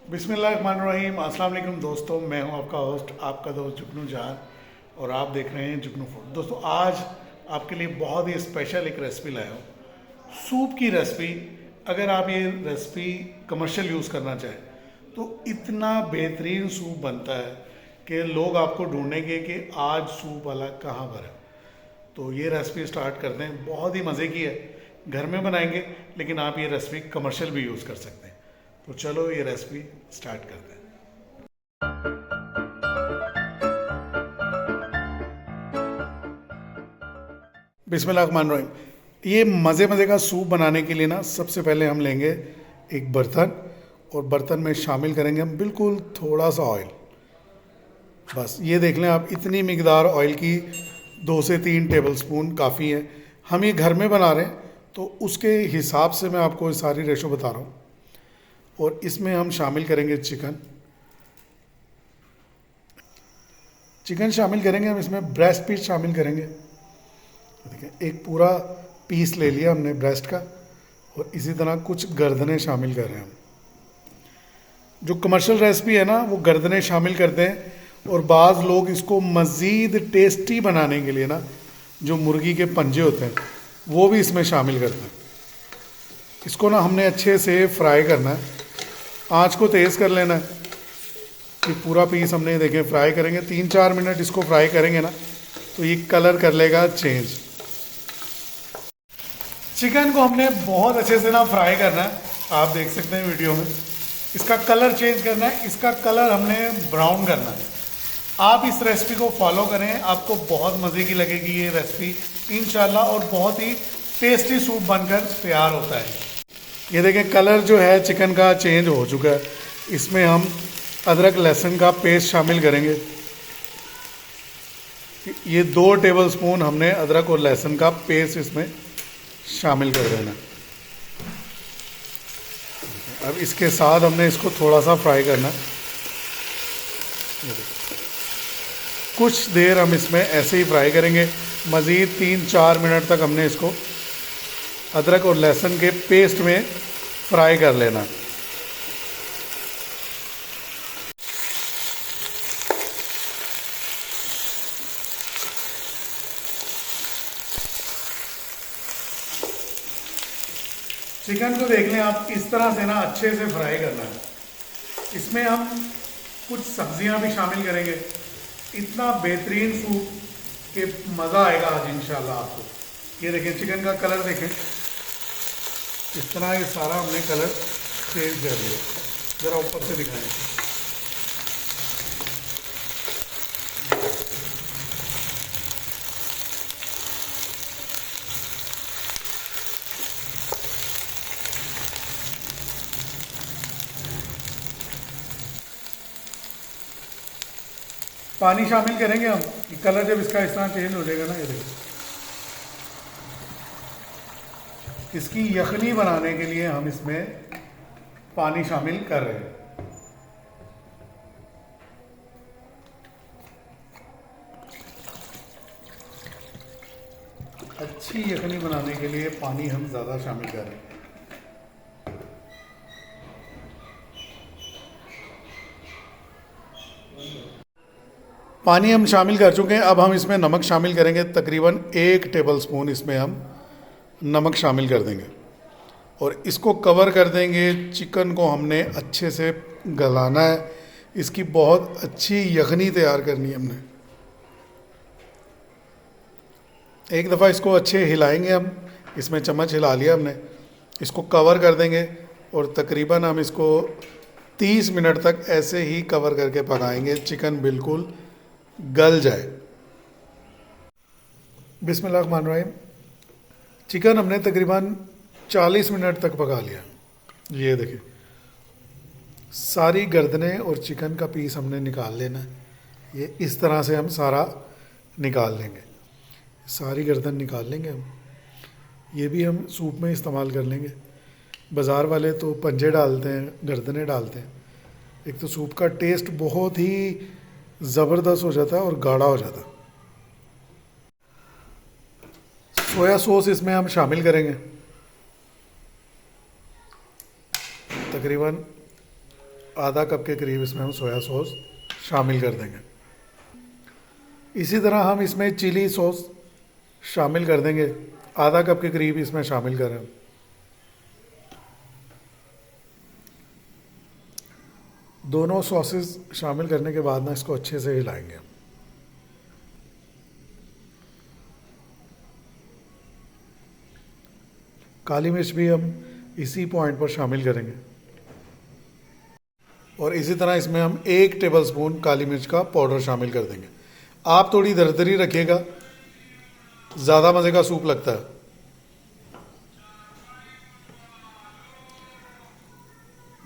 बिस्मिल्लाहिर्रहमानिर्रहीम। अस्सलाम वालेकुम दोस्तों, मैं हूं आपका होस्ट, आपका दोस्त जुगनू जान, और आप देख रहे हैं जुगनू फूड। दोस्तों, आज आपके लिए बहुत ही स्पेशल एक रेसिपी लाया हूं, सूप की रेसिपी। अगर आप ये रेसिपी कमर्शियल यूज़ करना चाहें तो इतना बेहतरीन सूप बनता है कि लोग आपको ढूंढेंगे कि आज सूप वाला कहाँ पर है। तो ये रेसिपी स्टार्ट करते हैं। बहुत ही मज़े की है, घर में बनाएंगे, लेकिन आप ये रेसिपी कमर्शियल भी यूज़ कर सकते हैं। तो चलो ये रेसिपी स्टार्ट करते हैं। बिस्मिल्लाहिर्रहमानिर्रहीम। ये मज़े मज़े का सूप बनाने के लिए ना, सबसे पहले हम लेंगे एक बर्तन, और बर्तन में शामिल करेंगे हम बिल्कुल थोड़ा सा ऑयल। बस ये देख लें आप, इतनी मिकदार ऑयल की 2 से 3 टेबल स्पून काफ़ी है। हम ये घर में बना रहे हैं तो उसके हिसाब से मैं आपको ये सारी रेशो बता रहा हूँ। और इसमें हम शामिल करेंगे चिकन। चिकन शामिल करेंगे हम, इसमें ब्रेस्ट पीस शामिल करेंगे। देखिए, एक पूरा पीस ले लिया हमने ब्रेस्ट का, और इसी तरह कुछ गर्दनें शामिल कर रहे हैं हम। जो कमर्शियल रेसिपी है ना, वो गर्दनें शामिल करते हैं। और बाज़ लोग इसको मज़ीद टेस्टी बनाने के लिए ना, जो मुर्गी के पंजे होते हैं वो भी इसमें शामिल करते हैं। इसको ना हमने अच्छे से फ्राई करना है, आँच को तेज़ कर लेना है। ये पूरा पीस हमने देखें फ्राई करेंगे, 3-4 मिनट इसको फ्राई करेंगे ना, तो ये कलर कर लेगा चेंज। चिकन को हमने बहुत अच्छे से ना फ्राई करना है, आप देख सकते हैं वीडियो में। इसका कलर चेंज करना है, इसका कलर हमने ब्राउन करना है। आप इस रेसिपी को फॉलो करें, आपको बहुत मज़े की लगेगी ये रेसिपी इंशाल्लाह, और बहुत ही टेस्टी सूप बनकर तैयार होता है। ये देखें, कलर जो है चिकन का चेंज हो चुका है। इसमें हम अदरक लहसुन का पेस्ट शामिल करेंगे। ये 2 टेबल स्पून हमने अदरक और लहसुन का पेस्ट इसमें शामिल कर देना। अब इसके साथ हमने इसको थोड़ा सा फ्राई करना। कुछ देर हम इसमें ऐसे ही फ्राई करेंगे, मज़ीद 3-4 मिनट तक हमने इसको अदरक और लहसुन के पेस्ट में फ्राई कर लेना। चिकन को देख लें आप, इस तरह से ना अच्छे से फ्राई करना है। इसमें हम कुछ सब्जियां भी शामिल करेंगे। इतना बेहतरीन सूप कि मज़ा आएगा आज इंशाल्लाह आपको। ये देखें, चिकन का कलर देखें, इस तरह ये सारा हमने कलर चेंज कर दिया। ज़रा ऊपर से दिखाएं। पानी शामिल करेंगे हम, कलर जब इसका इस तरह चेंज हो जाएगा ना, ये देखो, इसकी यखनी बनाने के लिए हम इसमें पानी शामिल कर रहे हैं। अच्छी यखनी बनाने के लिए पानी हम ज़्यादा शामिल कर रहे हैं। पानी हम शामिल कर चुके हैं। अब हम इसमें नमक शामिल करेंगे, तकरीबन 1 टेबल स्पून इसमें हम नमक शामिल कर देंगे, और इसको कवर कर देंगे। चिकन को हमने अच्छे से गलाना है, इसकी बहुत अच्छी यखनी तैयार करनी है हमने। एक दफ़ा इसको अच्छे हिलाएंगे हम, इसमें चम्मच हिला लिया हमने, इसको कवर कर देंगे, और तकरीबन हम इसको 30 मिनट तक ऐसे ही कवर करके पकाएंगे, चिकन बिल्कुल गल जाए। बिस्मिल्लाहिर्रहमानिर्रहीम। चिकन हमने तकरीबन 40 मिनट तक पका लिया। ये देखिए, सारी गर्दनें और चिकन का पीस हमने निकाल लेना है। ये इस तरह से हम सारा निकाल लेंगे, सारी गर्दन निकाल लेंगे हम। ये भी हम सूप में इस्तेमाल कर लेंगे। बाज़ार वाले तो पंजे डालते हैं, गर्दनें डालते हैं। एक तो सूप का टेस्ट बहुत ही ज़बरदस्त हो जाता है और गाढ़ा हो जाता है। सोया सॉस इसमें हम शामिल करेंगे, तकरीबन आधा कप के करीब इसमें हम सोया सॉस शामिल कर देंगे। इसी तरह हम इसमें चिली सॉस शामिल कर देंगे, आधा कप के करीब इसमें शामिल करें। दोनों सॉसेस शामिल करने के बाद ना इसको अच्छे से हिलाएंगे। काली मिर्च भी हम इसी पॉइंट पर शामिल करेंगे और इसी तरह इसमें हम 1 टेबलस्पून काली मिर्च का पाउडर शामिल कर देंगे। आप थोड़ी दरदरी रखिएगा, ज़्यादा मज़े का सूप लगता है।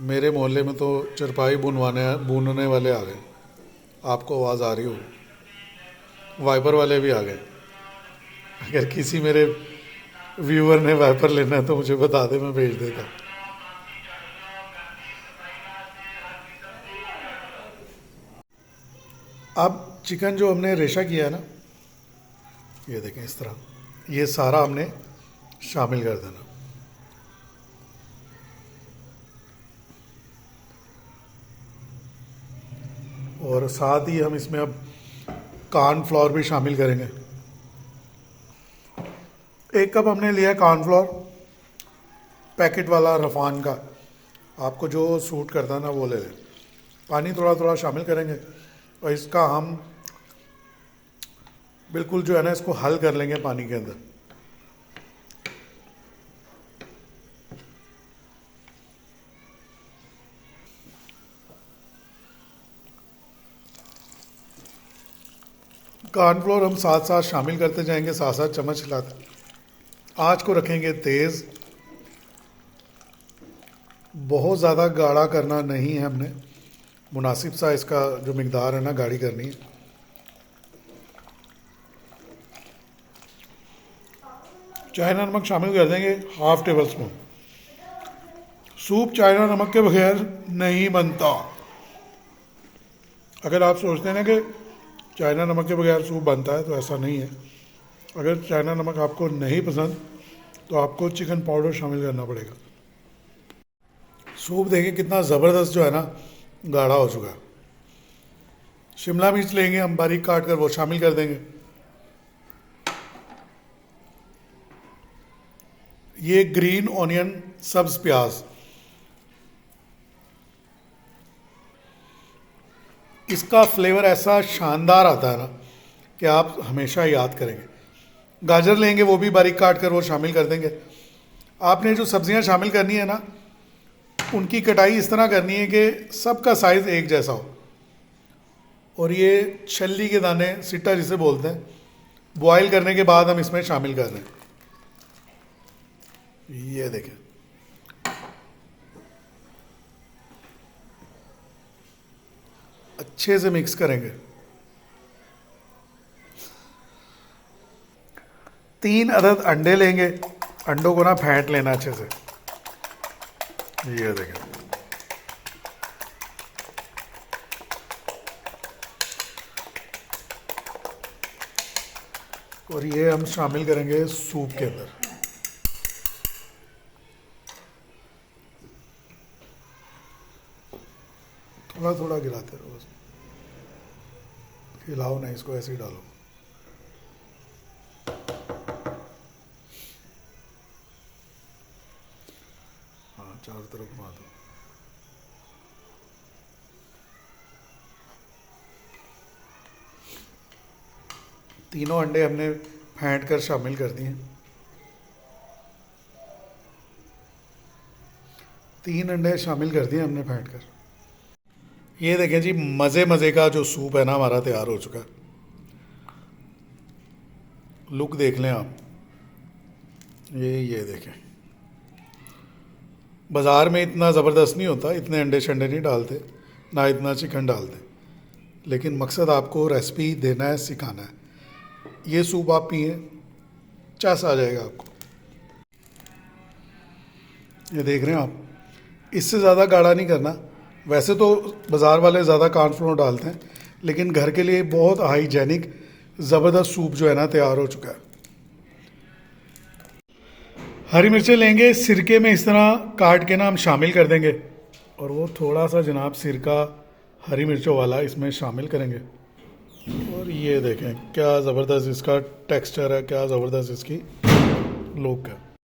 मेरे मोहल्ले में तो चरपाई बुनने वाले आ गए, आपको आवाज़ आ रही हो, वाइपर वाले भी आ गए। अगर किसी मेरे व्यूअर ने वाइपर लेना है तो मुझे बता दे, मैं भेज देता। अब चिकन जो हमने रेशा किया है ना, ये देखें इस तरह, ये सारा हमने शामिल कर देना। और साथ ही हम इसमें अब कॉर्नफ्लोर भी शामिल करेंगे। 1 कप हमने लिया कॉर्नफ्लोर, पैकेट वाला रफान का, आपको जो सूट करता है ना वो ले लें। पानी थोड़ा थोड़ा शामिल करेंगे और इसका हम बिल्कुल जो है ना इसको हल कर लेंगे पानी के अंदर। कॉर्नफ्लोर हम साथ साथ शामिल करते जाएंगे, साथ साथ चम्मच हिलाते। आँच को रखेंगे तेज़, बहुत ज़्यादा गाढ़ा करना नहीं है हमने, मुनासिब सा इसका जो मिकदार है ना गाढ़ी करनी है। चाइना नमक शामिल कर देंगे, 1/2 टेबलस्पून। सूप चाइना नमक के बगैर नहीं बनता। अगर आप सोचते हैं ना कि चाइना नमक के बगैर सूप बनता है, तो ऐसा नहीं है। अगर चाइना नमक आपको नहीं पसंद तो आपको चिकन पाउडर शामिल करना पड़ेगा। सूप देखिए कितना ज़बरदस्त जो है ना गाढ़ा हो चुका है। शिमला मिर्च लेंगे हम बारीक काट कर, वो शामिल कर देंगे। ये ग्रीन ऑनियन, सब्ज प्याज, इसका फ्लेवर ऐसा शानदार आता है ना कि आप हमेशा याद करेंगे। गाजर लेंगे, वो भी बारीक काट कर वो शामिल कर देंगे। आपने जो सब्जियां शामिल करनी है ना, उनकी कटाई इस तरह करनी है कि सबका साइज़ एक जैसा हो। और ये छल्ली के दाने, सिट्टा जिसे बोलते हैं, बॉयल करने के बाद हम इसमें शामिल कर रहे हैं। ये देखें, अच्छे से मिक्स करेंगे। 3 अदद अंडे लेंगे, अंडों को ना फेंट लेना अच्छे से। ये देखें, और ये हम शामिल करेंगे सूप के अंदर। थोड़ा थोड़ा गिराते रहो, बस हिलाओ नहीं, इसको ऐसे ही डालो। हाँ, चारों तरफ घुमा दो। तीनों अंडे हमने फेंट कर शामिल कर दिए। 3 अंडे शामिल कर दिए हमने फेंट कर। ये देखें जी, मज़े मज़े का जो सूप है ना हमारा तैयार हो चुका है। लुक देख लें आप, ये देखें। बाज़ार में इतना ज़बरदस्त नहीं होता, इतने अंडे शंडे नहीं डालते, ना इतना चिकन डालते, लेकिन मकसद आपको रेसिपी देना है, सिखाना है। ये सूप आप पिए, चस आ जाएगा आपको। ये देख रहे हैं आप, इससे ज़्यादा गाढ़ा नहीं करना। वैसे तो बाज़ार वाले ज़्यादा कॉर्नफ्लोर डालते हैं, लेकिन घर के लिए बहुत हाइजेनिक ज़बरदस्त सूप जो है ना तैयार हो चुका है। हरी मिर्चें लेंगे, सिरके में इस तरह काट के ना हम शामिल कर देंगे। और वो थोड़ा सा जनाब सिरका हरी मिर्चों वाला इसमें शामिल करेंगे। और ये देखें क्या ज़बरदस्त इसका टेक्सचर है, क्या ज़बरदस्त इसकी लुक है।